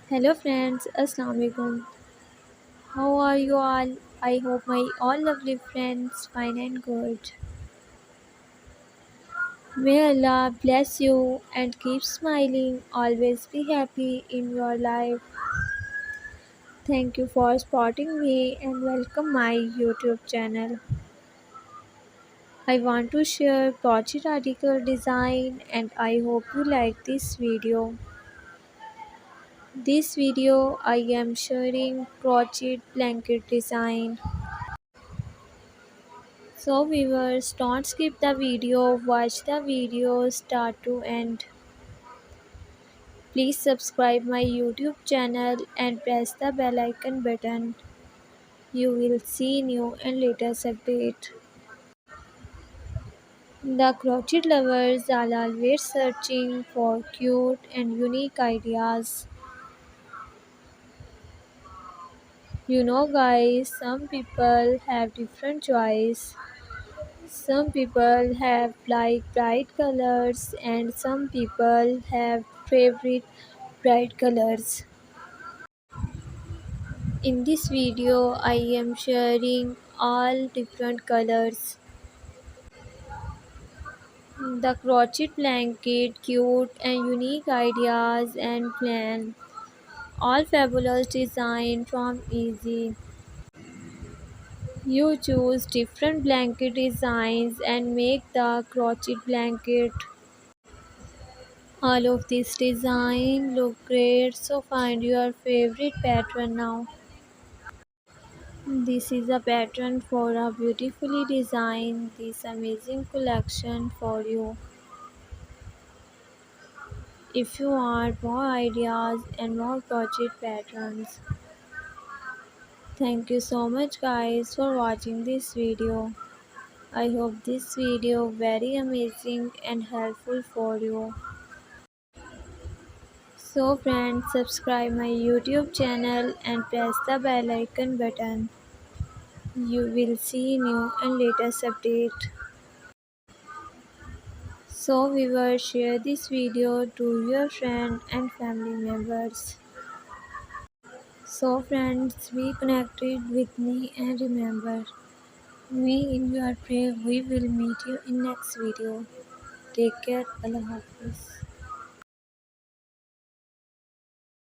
Hello friends, Assalamu alaikum. How are you all? I hope my all lovely friends fine and good. May Allah bless you and keep smiling. Always be happy in your life. Thank you for supporting me and welcome my YouTube channel. I want to share crochet article design and I hope you like this video. This video I am sharing crochet blanket design. So viewers, don't skip the video, watch the video start to end. Please subscribe my YouTube channel and press the bell icon button. You will see new and latest update. The crochet lovers are always searching for cute and unique ideas. You know guys, some people have different choice. Some people have like bright colors and some people have favorite bright colors. In this video I am sharing all different colors. The crochet blanket, cute and unique ideas and plan. All fabulous design from easy. You choose different blanket designs and make the crochet blanket. All of this design look great, so find your favorite pattern now. This is a pattern for a beautifully designed this amazing collection for you. If you want more ideas and more crochet patterns. Thank you so much guys for watching this video. I hope this video very amazing and helpful for you. So friends, subscribe my YouTube channel and press the bell icon button. You will see new and latest update. So viewers, share this video to your friend and family members. So friends, be connected with me and remember, me in your prayer. We will meet you in next video. Take care. Allah Hafiz.